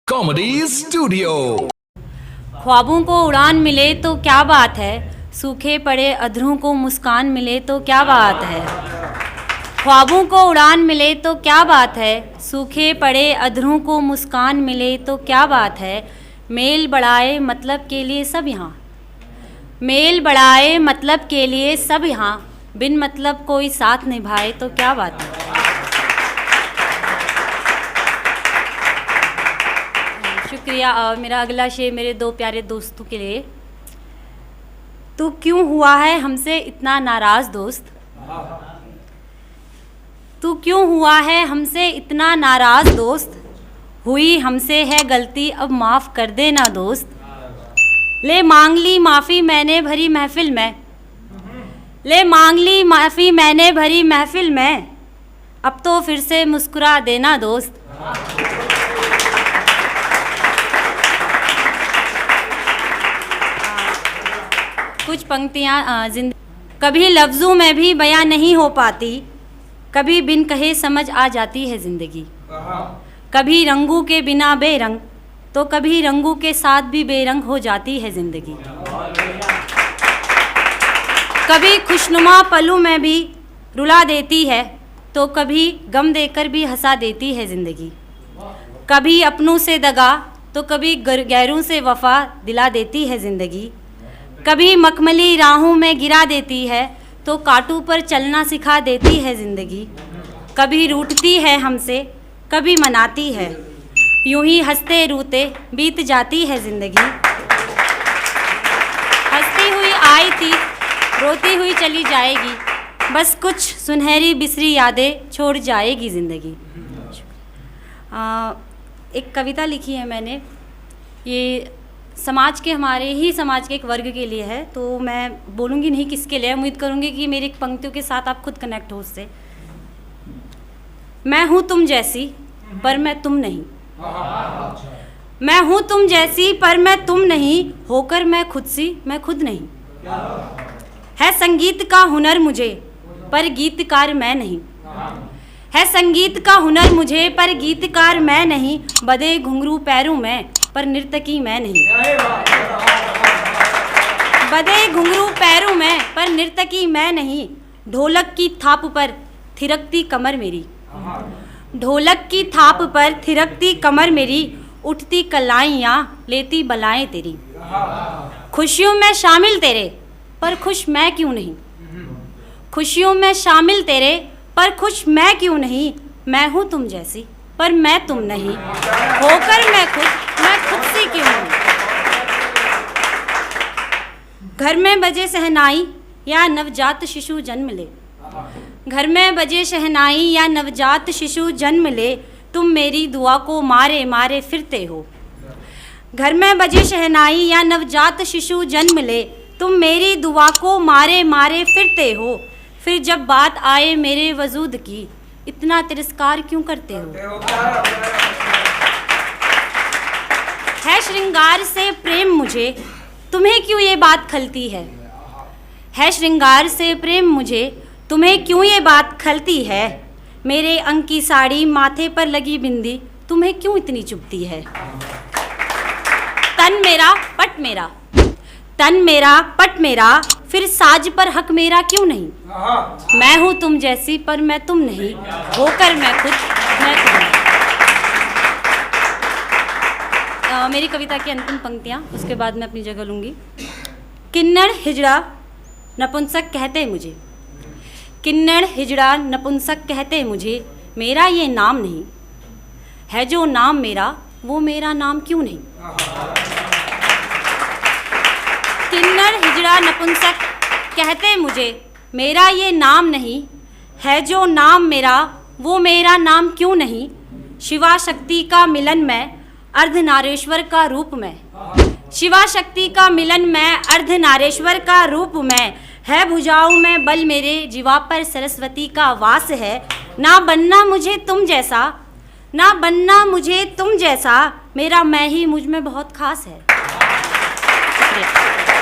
Comedy studio. ख्वाबों को उड़ान मिले तो क्या बात है, सूखे पड़े अधरों को मुस्कान मिले तो क्या बात है। ख्वाबों को उड़ान मिले तो क्या बात है, सूखे पड़े अधरों को मुस्कान मिले तो क्या बात है। मेल बढ़ाए मतलब के लिए सब यहाँ, मेल बढ़ाए मतलब के लिए सब यहाँ, बिन मतलब कोई साथ निभाए तो क्या बात है। शुक्रिया। मेरा अगला शेर मेरे दो प्यारे दोस्तों के लिए। तू क्यों हुआ है हमसे इतना नाराज़ दोस्त, तू क्यों हुआ है हमसे इतना नाराज़ दोस्त, हुई हमसे है गलती अब माफ़ कर देना दोस्त। ले मांग ली माफ़ी मैंने भरी महफिल में, ले मांग ली माफ़ी मैंने भरी महफिल में, अब तो फिर से मुस्कुरा देना दोस्त। कुछ पंक्तियाँ कभी लफ्ज़ों में भी बयां नहीं हो पाती, कभी बिन कहे समझ आ जाती है ज़िंदगी। कभी रंगों के बिना बेरंग तो कभी रंगों के साथ भी बेरंग हो जाती है ज़िंदगी। कभी खुशनुमा पलों में भी रुला देती है तो कभी गम देकर भी हंसा देती है ज़िंदगी। कभी अपनों से दगा तो कभी गैरों से वफ़ा दिला देती है ज़िंदगी। कभी मखमली राहों में गिरा देती है तो कांटों पर चलना सिखा देती है ज़िंदगी। कभी रूठती है हमसे कभी मनाती है, यूं ही हंसते रूते बीत जाती है ज़िंदगी। हंसती हुई आई थी रोती हुई चली जाएगी, बस कुछ सुनहरी बिसरी यादें छोड़ जाएगी ज़िंदगी। एक कविता लिखी है मैंने, ये समाज के हमारे ही समाज के एक वर्ग के लिए है, तो मैं बोलूँगी नहीं किसके लिए, उम्मीद करूँगी कि मेरी पंक्तियों के साथ आप खुद कनेक्ट हो उससे। मैं हूँ तुम जैसी पर मैं तुम नहीं, मैं हूँ तुम जैसी पर मैं तुम नहीं, होकर मैं खुद सी मैं खुद नहीं। है संगीत का हुनर मुझे पर गीतकार मैं नहीं, है संगीत का हुनर मुझे पर गीतकार मैं नहीं, बधे घुंघरू पैरों में पर नर्तकी मैं नहीं। बधे घुंघरू पैरों में पर नर्तकी मैं नहीं, ढोलक की थाप पर थिरकती कमर मेरी, ढोलक की थाप पर थिरकती कमर मेरी, उठती कलाइयाँ लेती बलाएं तेरी। खुशियों में शामिल तेरे पर खुश मैं क्यों नहीं, खुशियों में शामिल तेरे पर खुश मैं क्यों नहीं। मैं हूँ तुम जैसी पर मैं तुम नहीं, होकर मैं खुद सी क्यों नहीं। घर में बजे शहनाई या नवजात शिशु जन्म ले, घर में बजे शहनाई या नवजात शिशु जन्म ले, तुम मेरी दुआ को मारे मारे फिरते हो। घर में बजे शहनाई या नवजात शिशु जन्म ले, तुम मेरी दुआ को मारे मारे फिरते हो। फिर जब बात आए मेरे वजूद की, इतना तिरस्कार क्यों करते हो। है श्रृंगार से प्रेम मुझे, तुम्हें क्यों ये बात खलती है श्रृंगार से प्रेम मुझे, तुम्हें क्यों ये बात खलती है। मेरे अंग की साड़ी माथे पर लगी बिंदी, तुम्हें क्यों इतनी चुभती है। तन मेरा पट मेरा, तन मेरा पट मेरा, फिर साज पर हक मेरा क्यों नहीं। मैं हूँ तुम जैसी पर मैं तुम नहीं, होकर मैं खुद नहीं। मेरी कविता की अंतिम पंक्तियाँ, उसके बाद मैं अपनी जगह लूँगी। किन्नर हिजड़ा नपुंसक कहते मुझे, किन्नर हिजड़ा नपुंसक कहते मुझे, मेरा ये नाम नहीं है जो नाम मेरा, वो मेरा नाम क्यों नहीं। किन्नर हिजड़ा नपुंसक कहते मुझे, मेरा ये नाम नहीं है जो नाम मेरा, वो मेरा नाम क्यों नहीं। शिवा शक्ति का मिलन में अर्धनारेश्वर का रूप में, शिवा शक्ति का मिलन में अर्धनारेश्वर का रूप में, है भुजाओं में बल मेरे जीवा पर सरस्वती का वास है। ना बनना मुझे तुम जैसा, ना बनना मुझे तुम जैसा, मेरा मैं ही मुझ में बहुत खास है। शुक्रिया।